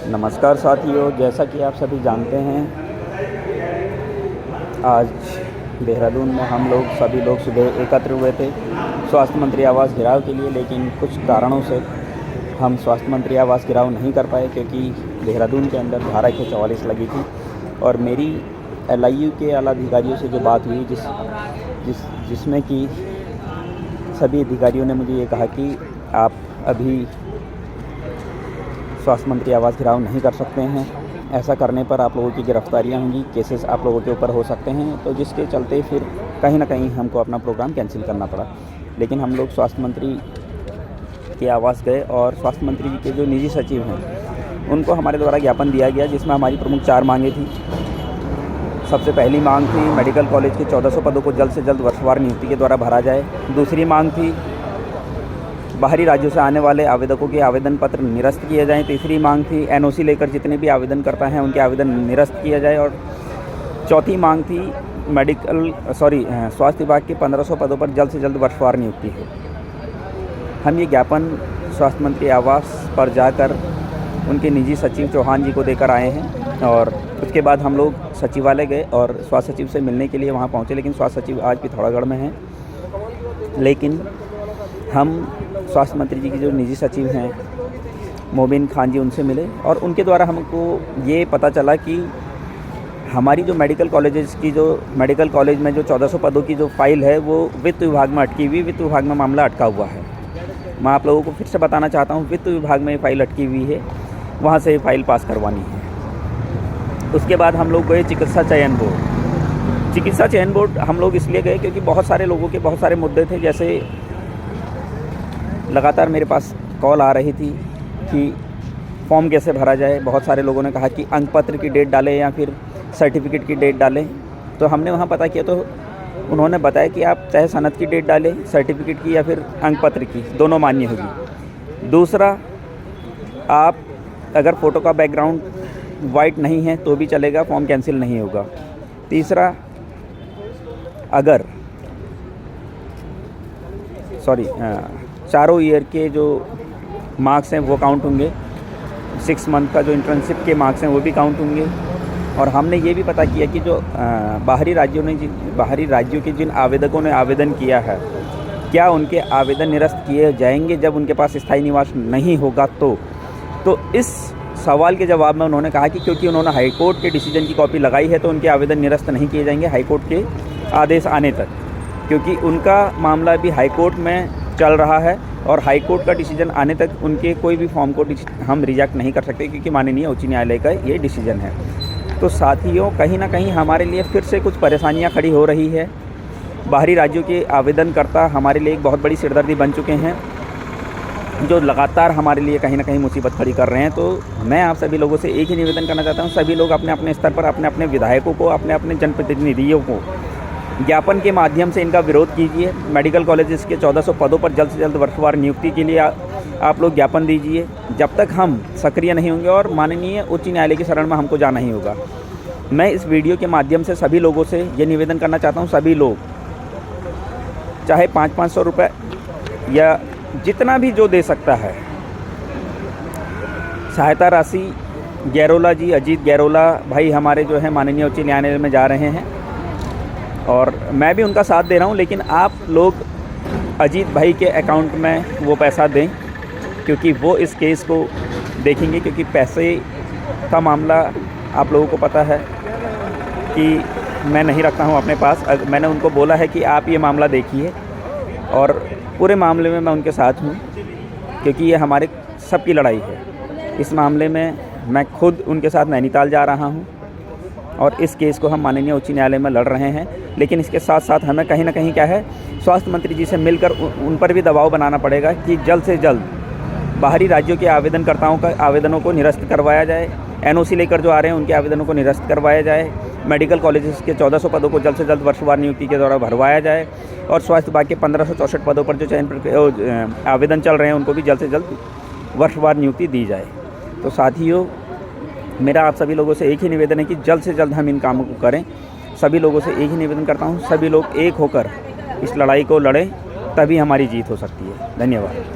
नमस्कार साथियों, जैसा कि आप सभी जानते हैं, आज देहरादून में हम लोग सभी लोग सुबह एकत्र हुए थे स्वास्थ्य मंत्री आवास घेराव के लिए। लेकिन कुछ कारणों से हम स्वास्थ्य मंत्री आवास घेराव नहीं कर पाए, क्योंकि देहरादून के अंदर धारा 144 लगी थी। और मेरी LIU के आला अधिकारियों से जो बात हुई, जिसमें कि सभी अधिकारियों ने मुझे ये कहा कि आप अभी स्वास्थ्य मंत्री आवास घेराव नहीं कर सकते हैं। ऐसा करने पर आप लोगों की गिरफ्तारियां होंगी, केसेस आप लोगों के ऊपर हो सकते हैं। तो जिसके चलते फिर कहीं ना कहीं हमको अपना प्रोग्राम कैंसिल करना पड़ा। लेकिन हम लोग स्वास्थ्य मंत्री के आवास गए और स्वास्थ्य मंत्री जी के जो निजी सचिव हैं उनको हमारे द्वारा ज्ञापन दिया गया, जिसमें हमारी प्रमुख 4 मांगें थी। सबसे पहली मांग थी मेडिकल कॉलेज के 1400 पदों को जल्द से जल्द वर्षवार नियुक्ति के द्वारा भरा जाए। दूसरी मांग थी बाहरी राज्यों से आने वाले आवेदकों के आवेदन पत्र निरस्त किए जाएं। तीसरी मांग थी NOC लेकर जितने भी आवेदनकर्ता हैं उनके आवेदन निरस्त किया जाए। और चौथी मांग थी स्वास्थ्य विभाग के 1500 पदों पर जल्द से जल्द वर्षवार नियुक्ति हो। हम ये ज्ञापन स्वास्थ्य मंत्री आवास पर जाकर उनके निजी सचिव चौहान जी को देकर आए हैं। और उसके बाद हम लोग सचिवालय गए और स्वास्थ्य सचिव से मिलने के लिए वहाँ पहुँचे। लेकिन स्वास्थ्य सचिव आज पिथौरागढ़ में हैं। लेकिन हम स्वास्थ्य मंत्री जी की जो निजी सचिव हैं मोबिन खान जी, उनसे मिले और उनके द्वारा हमको ये पता चला कि हमारी जो मेडिकल कॉलेज में जो 1400 पदों की जो फाइल है वो वित्त विभाग में अटकी हुई, वित्त विभाग में मामला अटका हुआ है। मैं आप लोगों को फिर से बताना चाहता हूँ, वित्त विभाग में ये फाइल अटकी हुई है, वहाँ से ये फाइल पास करवानी है। उसके बाद हम लोग गए चिकित्सा चयन बोर्ड हम लोग इसलिए गए क्योंकि बहुत सारे लोगों के बहुत सारे मुद्दे थे। जैसे लगातार मेरे पास कॉल आ रही थी कि फॉर्म कैसे भरा जाए। बहुत सारे लोगों ने कहा कि अंक पत्र की डेट डालें या फिर सर्टिफिकेट की डेट डालें। तो हमने वहाँ पता किया तो उन्होंने बताया कि आप चाहे सनद की डेट डालें, सर्टिफिकेट की या फिर अंक पत्र की, दोनों मान्य होगी। दूसरा, आप अगर फ़ोटो का बैकग्राउंड वाइट नहीं है तो भी चलेगा, फॉर्म कैंसिल नहीं होगा। तीसरा, अगर चारों ईयर के जो मार्क्स हैं वो काउंट होंगे। 6 मंथ का जो इंटर्नशिप के मार्क्स हैं वो भी काउंट होंगे। और हमने ये भी पता किया कि जो बाहरी राज्यों के जिन आवेदकों ने आवेदन किया है, क्या उनके आवेदन निरस्त किए जाएंगे जब उनके पास स्थायी निवास नहीं होगा। तो इस सवाल के जवाब में उन्होंने कहा कि क्योंकि उन्होंने हाईकोर्ट के डिसीजन की कॉपी लगाई है तो उनके आवेदन निरस्त नहीं किए जाएंगे हाईकोर्ट के आदेश आने तक, क्योंकि उनका मामला भी हाईकोर्ट में चल रहा है और हाईकोर्ट का डिसीजन आने तक उनके कोई भी फॉर्म को हम रिजेक्ट नहीं कर सकते, क्योंकि माननीय उच्च न्यायालय का ये डिसीजन है। तो साथियों, कहीं ना कहीं हमारे लिए फिर से कुछ परेशानियां खड़ी हो रही है। बाहरी राज्यों के आवेदनकर्ता हमारे लिए एक बहुत बड़ी सिरदर्दी बन चुके हैं, जो लगातार हमारे लिए कहीं ना कहीं मुसीबत खड़ी कर रहे हैं। तो मैं आप सभी लोगों से एक ही निवेदन करना चाहता हूँ, सभी लोग अपने अपने स्तर पर अपने अपने विधायकों को, अपने अपने जनप्रतिनिधियों को ज्ञापन के माध्यम से इनका विरोध कीजिए। मेडिकल कॉलेजेस के 1400 पदों पर जल्द से जल्द वर्षवार नियुक्ति के लिए आप लोग ज्ञापन दीजिए। जब तक हम सक्रिय नहीं होंगे और माननीय उच्च न्यायालय की शरण में हमको जाना ही होगा। मैं इस वीडियो के माध्यम से सभी लोगों से ये निवेदन करना चाहता हूँ, सभी लोग चाहे 500-500 रुपये या जितना भी जो दे सकता है, सहायता राशि गैरोला जी, अजीत गैरोला भाई हमारे जो है माननीय उच्च न्यायालय में जा रहे हैं और मैं भी उनका साथ दे रहा हूं। लेकिन आप लोग अजीत भाई के अकाउंट में वो पैसा दें, क्योंकि वो इस केस को देखेंगे। क्योंकि पैसे का मामला आप लोगों को पता है कि मैं नहीं रखता हूं अपने पास। मैंने उनको बोला है कि आप ये मामला देखिए और पूरे मामले में मैं उनके साथ हूं, क्योंकि ये हमारे सबकी लड़ाई है। इस मामले में मैं खुद उनके साथ नैनीताल जा रहा हूं और इस केस को हम माननीय उच्च न्यायालय में लड़ रहे हैं। लेकिन इसके साथ साथ हमें कहीं ना कहीं क्या है, स्वास्थ्य मंत्री जी से मिलकर उन पर भी दबाव बनाना पड़ेगा कि जल्द से जल्द बाहरी राज्यों के आवेदनकर्ताओं का आवेदनों को निरस्त करवाया जाए। NOC लेकर जो आ रहे हैं उनके आवेदनों को निरस्त करवाया जाए। मेडिकल कॉलेजेस के 1400 पदों को जल्द से जल्द वर्षवार नियुक्ति के द्वारा भरवाया जाए। और स्वास्थ्य विभाग के 1564 पदों पर जो आवेदन चल रहे हैं उनको भी जल्द से जल्द वर्षवार नियुक्ति दी जाए। तो साथियों, मेरा आप सभी लोगों से एक ही निवेदन है कि जल्द से जल्द हम इन कामों को करें। सभी लोगों से एक ही निवेदन करता हूँ, सभी लोग एक होकर इस लड़ाई को लड़ें, तभी हमारी जीत हो सकती है। धन्यवाद।